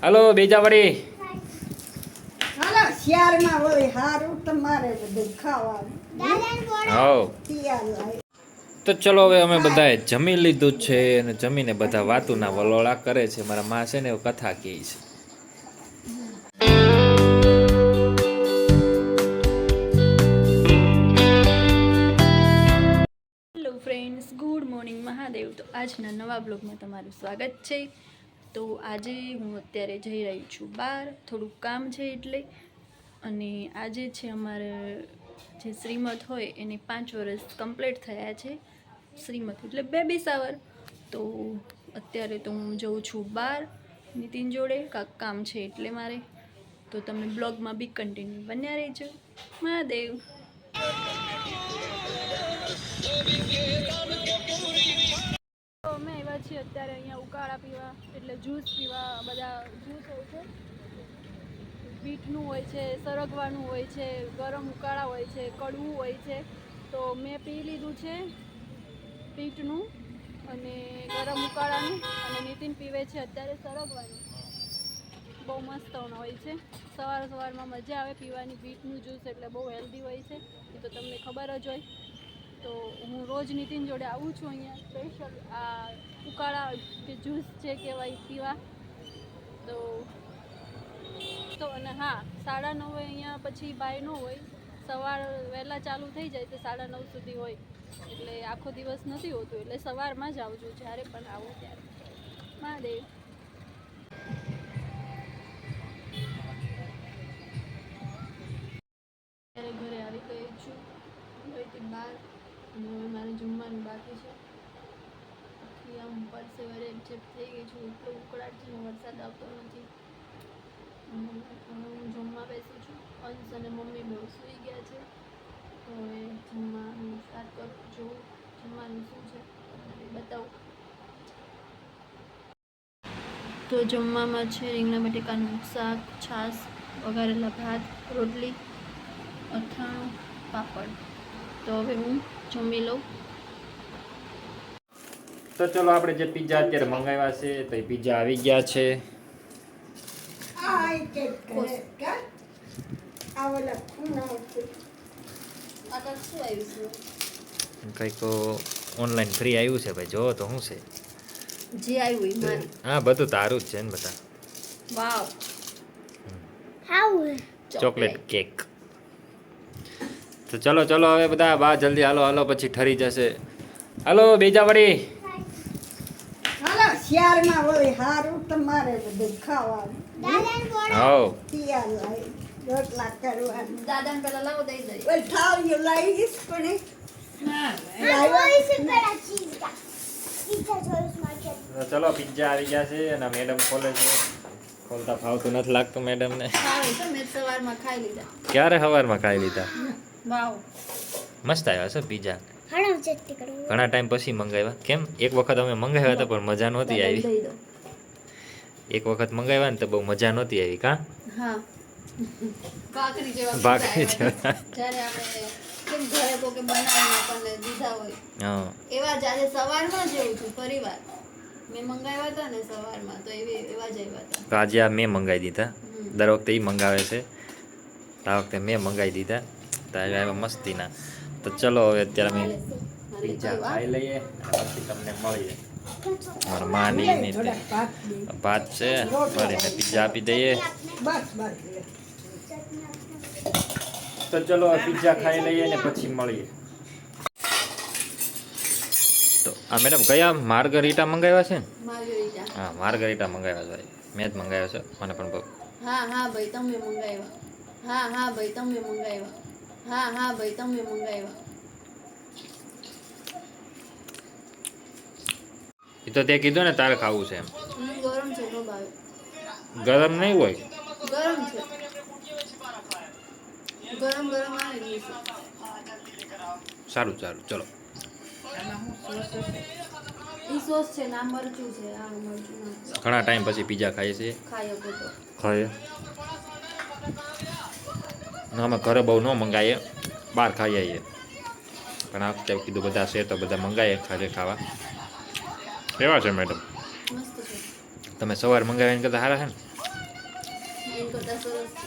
હાલો બેજા વળી. હાલો શિયાળમાં વળી હારું તમારે બધું ખાવાનું હાઉ શિયાળ તો ચલો હવે અમે બધાએ જમી લીધું છે અને જમીને બધા વાતુના વલોળા કરે છે. મારા માં છે ને એવું કથા કહે છે. Hello friends, good morning Mahadev. તો આજના નવા બ્લોગમાં તમારું સ્વાગત છે. તો આજે હું અત્યારે જઈ રહી છું બહાર, થોડુંક કામ છે એટલે. અને આજે છે અમારે જે શ્રીમત હોય એને 5 વર્ષ કમ્પ્લીટ થયા છે. શ્રીમત એટલે બેબી શાવર. તો અત્યારે તો હું જઉં છું બહાર નીતિન જોડે, કાંક કામ છે એટલે મારે. તો તમે બ્લોગમાં બી કન્ટિન્યુ બન્યા રહેજો. મહાદેવ. તો અમે આવ્યા છીએ અત્યારે અહીંયા ઉકાળા પીવા, એટલે જ્યુસ પીવા. બધા જ્યુસ હોય છે, બીટનું હોય છે, સરગવાનું હોય છે, ગરમ ઉકાળા હોય છે, કડવું હોય છે. તો મેં પી લીધું છે બીટનું અને ગરમ ઉકાળાનું, અને નીતિન પીવે છે અત્યારે સરગવાનું. બહુ મસ્ત હોય છે. સવારમાં મજા આવે પીવાની. બીટનું જ્યુસ એટલે બહુ હેલ્ધી હોય છે, એ તો તમને ખબર જ હોય. તો હું રોજ નીતિન જોડે આવું છું અહીંયા સ્પેશિયલ આ ઉકાળા કે જ્યુસ છે કહેવાય પીવા. તો અને હા, 9:30 અહીંયા પછી ભાઈ ન હોય. સવાર વહેલા ચાલુ થઈ જાય તો 9:30 સુધી હોય, એટલે આખો દિવસ નથી હોતું. એટલે સવારમાં જ આવજો જ્યારે પણ આવો ત્યારે. મહાદેવ. ત્યારે ઘરે આવી ગઈ છું ઘરેથી બહાર, અને હવે મારે જમવાનું બાકી છે. આખી આમ પરસે વરે ચેપ થઈ ગઈ છું, એટલો ઉકળાટ છે ને, વરસાદ આવતો નથી. હું જમવા બેસું છું. અંશ અને મમ્મી બહુ સૂઈ ગયા છે. તો હવે જમવાનું સ્ટાર્ટ કરું. જોઉં જમવાનું શું છે બતાવું. તો જમવામાં છે રીંગણા બટેકાનું શાક, છાશ, વઘારેલા ભાત, રોટલી, અથાણું, પાપડ. તો હવે હું જમી લઉં. તો ચલો આપણે જે પિઝા અત્યારે મંગાવ્યા છે તો એ પિઝા આવી ગયા છે. આય કે કરે કા આવલા ખૂણા છે. આ તો શું આવ્યું છે? કંઈક ઓનલાઈન ફ્રી આવ્યું છે ભાઈ, જોવો તો શું છે. જે આવ્યું મારે. હા, બધું તારું જ છે ને બધા. વાવ. How chocolate cake. તો ચલો હવે બધા બા જલ્દી હાલો પછી ઠરી જશે. હાલો બેજા વળી. હાલો શિયાળમાં વળી હારું તમારે બધું ખાવાનું હાઉ શિયાળ રોટલા કરવાનું. દાદાને પેલા લાવો દઈ દઈ. વળી થાળીઓ લાવીશ પણ તો ચલો પિઝા આવી ગયા છે અને મેડમ ખોલે છે. ખોલતા ફાવતું નથી લાગતું મેડમને. ખાવે તો મેં સવારમાં ખાઈ લીધા. ક્યારે સવારમાં ખાઈ લીધા? વાવ. મસ્ત આવ્યા છે પિઝા. ઘણા ટાઈમ પછી મંગાવ્યા. કેમ? એક વખત અમે મંગાવ્યા હતા પણ મજા નહોતી આવી. દઈ દો. એક વખત મંગાવ્યા ને તો બહુ મજા નહોતી આવી. કાં? હા. ભાખરી જેવા. ભાખરી જેવા. જ્યારે આપણે કેમ ઘરે કોકે બનાવીને આપણને દીધા હોય. હા. એવા જ આજે સવારમાં જ એવું થયું ફરીવાર. મેં મંગાવ્યા હતા ને સવારમાં, તો એવા જ આવ્યા હતા. તો આજે આ મેં મંગાવી દીધા. દર વખતે એ મંગાવે છે, આ વખતે મેં મંગાવી દીધા. તો આવ્યા મસ્તીના. તો ચલો હવે અત્યારે અમે પિઝા ખાઈ લઈએ અને પછી તમને મળીએ. મારા માની ને ભાત છે ભરીને પિઝા આપી દઈએ. બસ તો ચલો પિઝા ખાઈ લઈએ ને પછી મળીએ. તો આ મેડમ કયા માર્ગરીટા મંગાવ્યા છે ને? માર્ગરીટા. હા, માર્ગરીટા મંગાવ્યા છે. મેં જ મંગાવ્યા છે. મને પણ બહુ. હા ભાઈ તમે મંગાવ્યા. હા ભાઈ તમે મંગાવ્યા. હા ભાઈ તમે મંગાવ્યા. એ તો તે કીધું ને તારે ખાવું છે એમ. ગરમ છે તો ભાવે. ગરમ નહીં હોય. ગરમ છે. ગરમ આવે છે. સારું ચલો. ઈ સોસ છે ના મરચું છે. આ મરચું ના. ઘણા ટાઈમ પછી પિઝા ખાઈએ છીએ. ખાયો તો. ખાઈએ. અમે ઘરે બહુ ન મંગાવીએ, બહાર ખાઈ આવીએ. પણ આ વખતે કીધું બધા છે તો બધા મંગાવીએ ખાજે ખાવા. કેવા છે મેડમ? મસ્ત છે. તમે સવાર મંગાવીને કરતા સારા છે ને? એમ કરતા સરસ છે.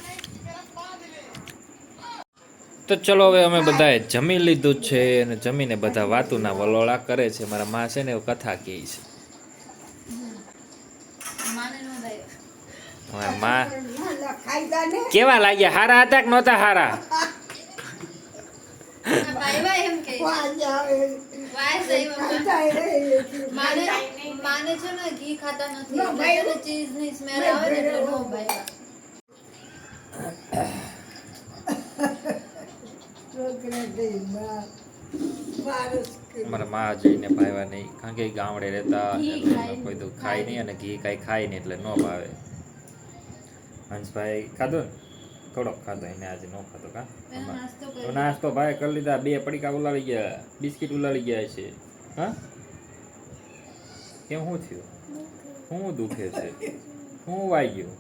તો ચલો હવે અમે બધાએ જમી લીધું છે અને જમીને બધા વાતુના વલોળા કરે છે. મારા માં છે ને એવું કથા કહે છે. માને નો ભાઈ. મારા માં ખાઈદા ને કેવા લાગ્યા? હારા હતા કે નહોતા હારા? ભાઈ એમ કે વાજ આવે વાય સહી મમ્મા. ખાઈદા એ માને છે ને ઘી ખાતા નથી. નો ભાઈ. એટલે ચીઝ ની સ્મેલ આવે ને એટલે નો ભાઈ. છોકરા દઈ મારસ મારા માં જઈને ભાવ્યા નહીં, કારણ કે ઈ ગામડે રહેતા ઘી એટલે ખાય કોઈ તો ખાય નહીં અને ઘી કાંઈ ખાય નહીં એટલે ન ભાવે. હંસભાઈ ખાધો ને થોડોક ખાધો, એને આજે ન ખાધો. કા એનો નાસ્તો તો કર્યો. નાસ્તો ભાઈ કરી લીધા, 2 પડીકા ઉલાળી ગયા, બિસ્કિટ ઉલાળી ગયા છે. હા કેમ શું થયું? શું દુખે છે? શું વાઈ ગયું?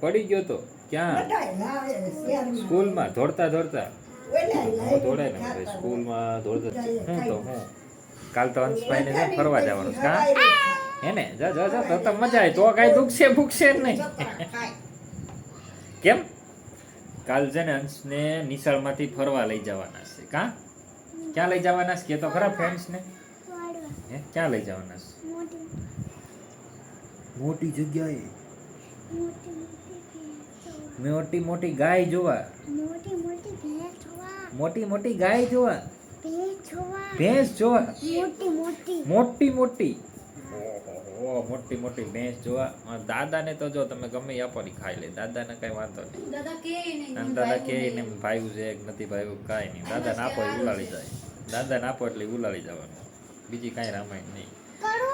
પડી ગયો તો ક્યાં? બટાઈ લાવે શેરમાં સ્કૂલમાં દોડતા દોડતા ઓલા દોડાય ને ભાઈ, સ્કૂલમાં દોડતા હું તો હું કાલ તો હંસભાઈને છે ને ફરવા જવાનું છે. કા હે ને? જા જા જા, તો મજા આવી. તો કાંઈ દુખશે ભૂખશે જ નહીં. કેમ? કાલ છે ને હંસને નિશાળમાંથી ફરવા લઈ જવાના છે. કા ક્યાં લઈ જવાના છે? કે તો ખરા ફ્રેન્ડ્સને. હે ક્યાં લઈ જવાના છે? મોટી જગ્યાએ. મોટી મોટી ગાય જોવા. મોટી મોટી ગાય જોવા. ભેંસ જોવા. મોટી મોટી ઓહો, મોટી મોટી ભેંસ જોવા. દાદાને તો જો તમે ગમે એ આપો ને ખાઈ લે. દાદાને કઈ વાંધો નહીં. દાદા કે નહીં. અને દાદા કે ને ભાઈ છે કે નથી ભાઈ કાંઈ નહીં. દાદાને આપો એ ઉલાળી જાય. દાદાને આપો એટલે ઉલાળી જવાનું, બીજી કાંઈ રામાયણ નહીં.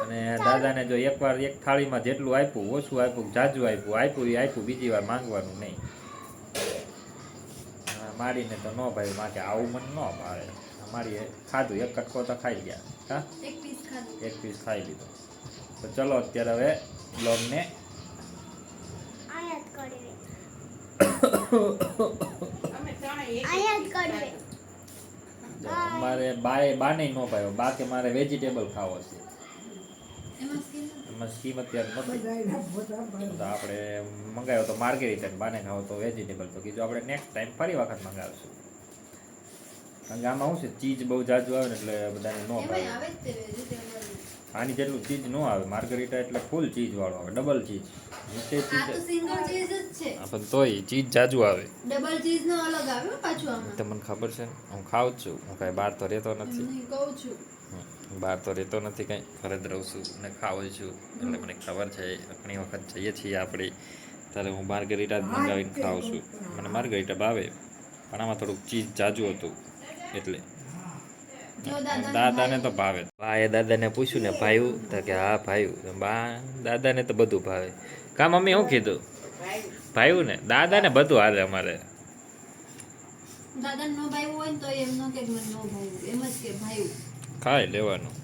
અને દાદાને જો એકવાર એક થાળીમાં જેટલું આપ્યું, ઓછું આપ્યું, જાજુ આપ્યું એ આપ્યું, બીજી વાર માંગવાનું નહીં. મારીને તો ન ભાઈ માં કે આવું મને ન ભાવે. મારી ખાધું, એક કટકો તો ખાઈ ગયા. હા એક પીસ ખાધું. એક પીસ ખાઈ લીધો. તો ચલો અત્યારે હવે બ્લોગને મારે બાને ન ભાવ્યો. બા કે મારે વેજીટેબલ ખાવો છે. એમાં સ્કીન એમાં સ્કીમ અત્યારે નથી. બધાયના ફોટા પાડ. તો આપણે મંગાવ્યો તો માર્ગેરીટા, બાને ખાવો તો વેજીટેબલ. તો કીધું આપણે નેક્સ્ટ ટાઈમ ફરી વખત મંગાવશું. કારણ કે આમાં શું છે, ચીજ બહુ જાજુ આવે ને એટલે બધાને ન એમાં ભાવે. આવે જ તે વેજીટેબલ. આની જેટલું ચીજ ન આવે. માર્ગરીટા એટલે ફૂલ ચીજ વાળો આવે, ડબલ ચીજ. નીચે આ તો ચીજ સિંગલ ચીઝ જ છે. પણ તોય ચીજ જાજુ આવે. ડબલ ચીઝ નો અલગ આવે હો પાછું આમાં. તમને ખબર છે ને, હું ખાઉં જ છું. હું કાંઈ બહાર તો રહેતો નથી. હું કહું છું. બહાર તો રહેતો નથી કાંઈ, ઘરે જ રહું છું અને ખાઉં છું. એટલે મને ખબર છે. ઘણી વખત જઈએ છીએ આપણે ત્યારે હું માર્ગરીટા જ મંગાવીને ખાઉં છું. મને માર્ગરીટા ભાવે, પણ આમાં થોડુંક ચીજ જાજુ હતું એટલે. જો દાદા દાદાને તો ભાવે. બાએ દાદાને પૂછ્યું ને ભાયું, તો કે હા ભાયું. બા દાદાને તો બધું ભાવે. કા મમ્મી શું કીધું? ભાયું ને દાદાને બધું હાલે અમારે. દાદા નો ભાઈ હોય ને તો એમ નો કે મને નો ભાઈ, એમ જ કે ભાઈ. ખાઈ લેવાનું.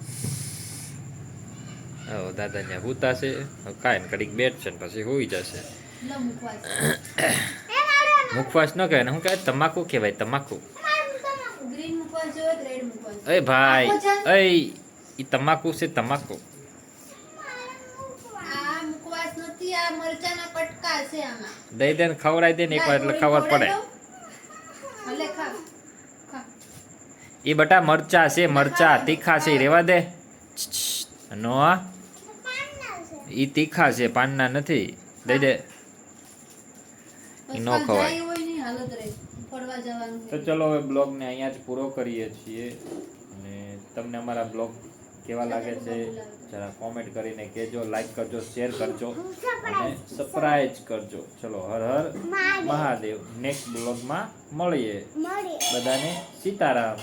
હવે દાદા ત્યાં હુતા છે, કાંઈ ને ઘડીક બેઠશે ને પછી હોઈ જશે. લો મુખવાસ. મુખવાસ ન કહેવાય ને, શું કહેવાય? તમાકુ કહેવાય, તમાકુ. ગ્રીન મુખવાસ જેવો જ રેડ મુખવાસ. અય ભાઈ, આખો છે? અય ઈ તમાકુ છે, તમાકુ. આ મુખવાસ નથી, આ મરચાના કટકા છે આમાં. દઈ દે ને ખવડાવી દે ને એકવાર એટલે ખબર પડે. ભલે ખા. ખા. એ બટા મરચા છે, મરચા તીખા છે, ઈ રેવા દે. નો ઈ તીખા છે, પાનના નથી. દઈ દે. ઈ નો બસ ખવાય. જાય હોય નહીં હાલત રહે. ફરવા જવાનું તો ચલો હવે બ્લોગને અહીંયા જ પૂરો કરીએ છીએ. અને તમને અમારા બ્લોગ કેવા લાગે છે જરા કોમેન્ટ કરીને કહેજો. લાઈક કરજો, શેર કરજો અને સબસ્ક્રાઇબ કરજો. ચલો હર હર મહાદેવ. નેક્સ્ટ બ્લોગમાં મળીએ. બધાને સીતારામ.